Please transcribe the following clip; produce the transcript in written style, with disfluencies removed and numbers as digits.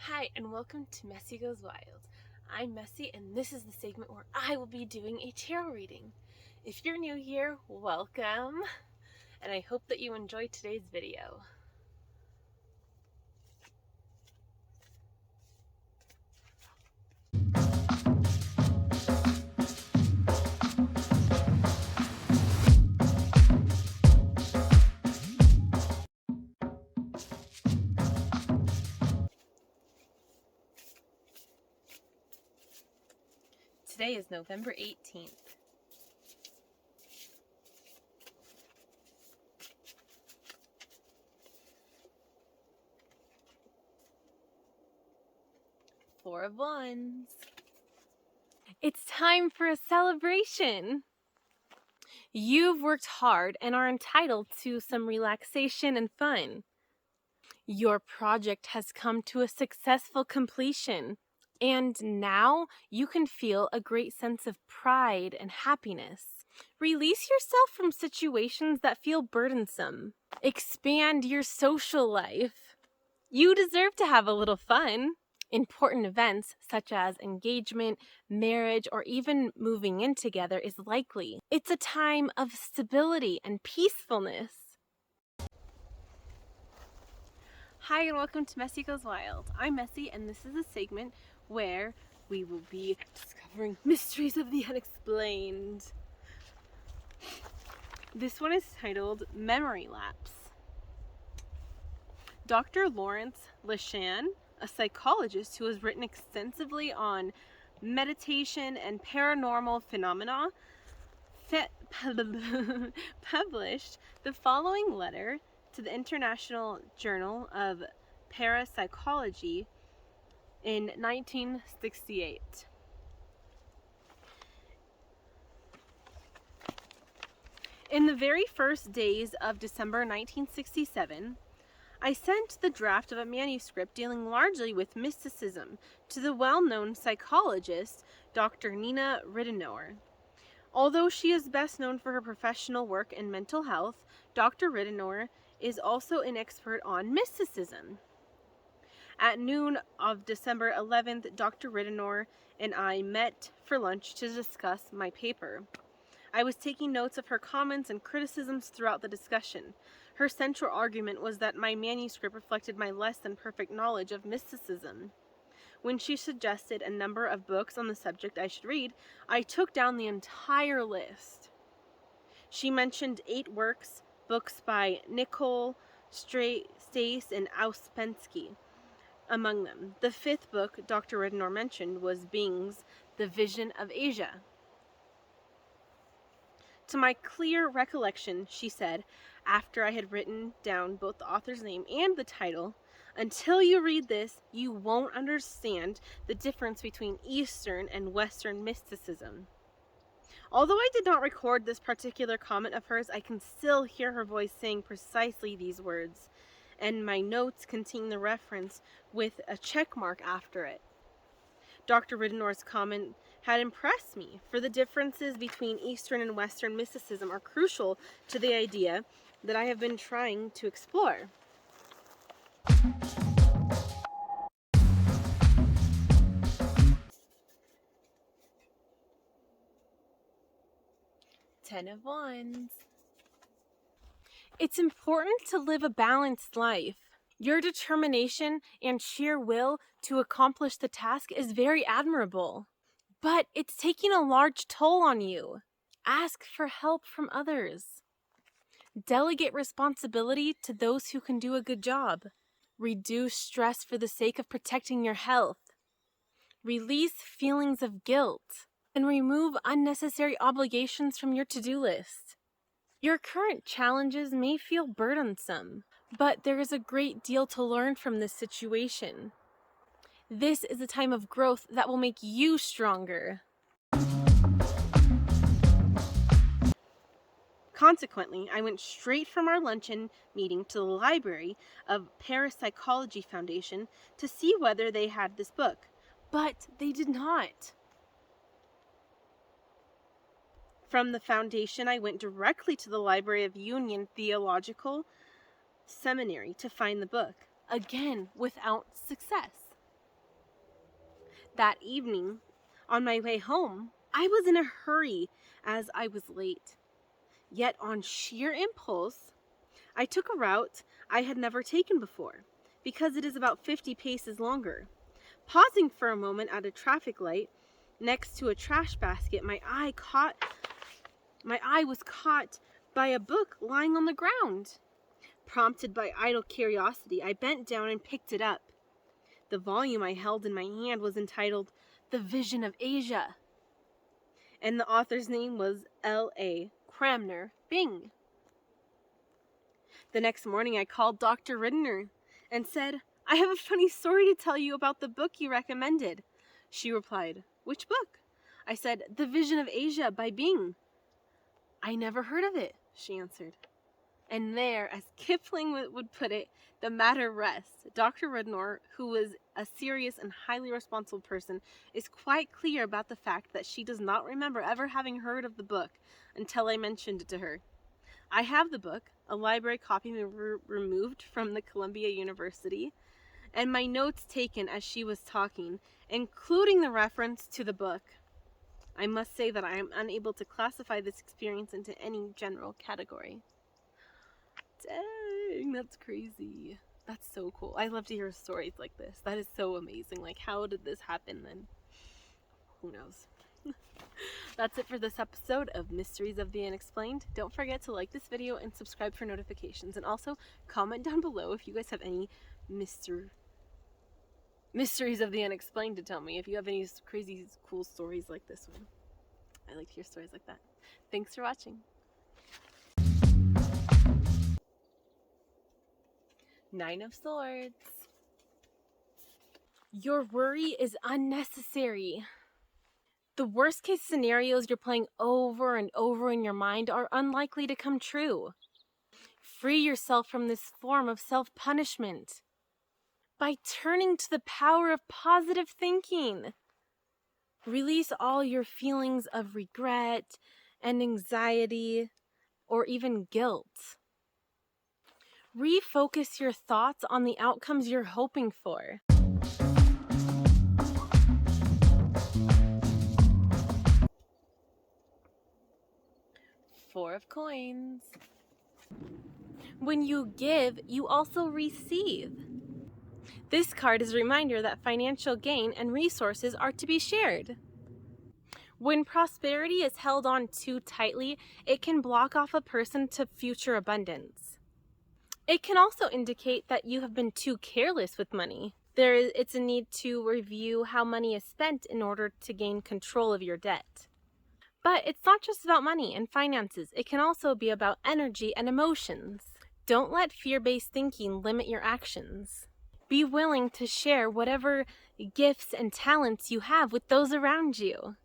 Hi, and welcome to Messie Goes Wild. I'm Messie, and this is the segment where I will be doing a tarot reading. If you're new here, welcome, and I hope that you enjoyed today's video. Today is November 18th. Four of Wands. It's time for a celebration. You've worked hard and are entitled to some relaxation and fun. Your project has come to a successful completion, and now you can feel a great sense of pride and happiness. Release yourself from situations that feel burdensome. Expand your social life. You deserve to have a little fun. Important events such as engagement, marriage, or even moving in together is likely. It's a time of stability and peacefulness. Hi, and welcome to Messie Goes Wild. I'm Messie, and this is a segment where we will be discovering mysteries of the unexplained. This one is titled Memory Lapse. Dr. Lawrence Leshan, a psychologist who has written extensively on meditation and paranormal phenomena, published the following letter to the International Journal of Parapsychology in 1968. In the very first days of December 1967, I sent the draft of a manuscript dealing largely with mysticism to the well-known psychologist Dr. Nina Ridenour. Although she is best known for her professional work in mental health, Dr. Ridenour is also an expert on mysticism. At noon of December 11th, Dr. Ridenour and I met for lunch to discuss my paper. I was taking notes of her comments and criticisms throughout the discussion. Her central argument was that my manuscript reflected my less than perfect knowledge of mysticism. When she suggested a number of books on the subject I should read, I took down the entire list. She mentioned 8 books by Nicole Stace and Ouspensky. Among them, the 5th book Dr. Ridenour mentioned was Bing's The Vision of Asia. To my clear recollection, she said, after I had written down both the author's name and the title, until you read this, you won't understand the difference between Eastern and Western mysticism. Although I did not record this particular comment of hers, I can still hear her voice saying precisely these words, and my notes contain the reference with a check mark after it. Dr. Ridenour's comment had impressed me, for the differences between Eastern and Western mysticism are crucial to the idea that I have been trying to explore. Ten of Wands. It's important to live a balanced life. Your determination and sheer will to accomplish the task is very admirable, but it's taking a large toll on you. Ask for help from others. Delegate responsibility to those who can do a good job. Reduce stress for the sake of protecting your health. Release feelings of guilt, and remove unnecessary obligations from your to-do list. Your current challenges may feel burdensome, but there is a great deal to learn from this situation. This is a time of growth that will make you stronger. Consequently, I went straight from our luncheon meeting to the library of Parapsychology Foundation to see whether they had this book, but they did not. From the foundation, I went directly to the Library of Union Theological Seminary to find the book, again without success. That evening, on my way home, I was in a hurry as I was late. Yet on sheer impulse, I took a route I had never taken before, because it is about 50 paces longer. Pausing for a moment at a traffic light next to a trash basket, my eye was caught by a book lying on the ground. Prompted by idle curiosity, I bent down and picked it up. The volume I held in my hand was entitled The Vision of Asia, and the author's name was L.A. Cramner Bing. The next morning I called Dr. Ridner and said, "I have a funny story to tell you about the book you recommended." She replied, "Which book?" I said, "The Vision of Asia by Bing." "I never heard of it," she answered. And there, as Kipling would put it, the matter rests. Dr. Ridner, who was a serious and highly responsible person, is quite clear about the fact that she does not remember ever having heard of the book until I mentioned it to her. I have the book, a library copy removed from the Columbia University, and my notes taken as she was talking, including the reference to the book. I must say that I am unable to classify this experience into any general category. Dang, that's crazy. That's so cool. I love to hear stories like this. That is so amazing. Like, how did this happen then? Who knows? That's it for this episode of Mysteries of the Unexplained. Don't forget to like this video and subscribe for notifications. And also comment down below if you guys have any mysteries of the unexplained to tell me. If you have any crazy, cool stories like this one. I like to hear stories like that. Thanks for watching. Nine of Swords. Your worry is unnecessary. The worst case scenarios you're playing over and over in your mind are unlikely to come true. Free yourself from this form of self-punishment by turning to the power of positive thinking. Release all your feelings of regret and anxiety or even guilt. Refocus your thoughts on the outcomes you're hoping for. Four of Coins. When you give, you also receive. This card is a reminder that financial gain and resources are to be shared. When prosperity is held on too tightly, it can block off a person to future abundance. It can also indicate that you have been too careless with money. It's a need to review how money is spent in order to gain control of your debt. But it's not just about money and finances. It can also be about energy and emotions. Don't let fear-based thinking limit your actions. Be willing to share whatever gifts and talents you have with those around you.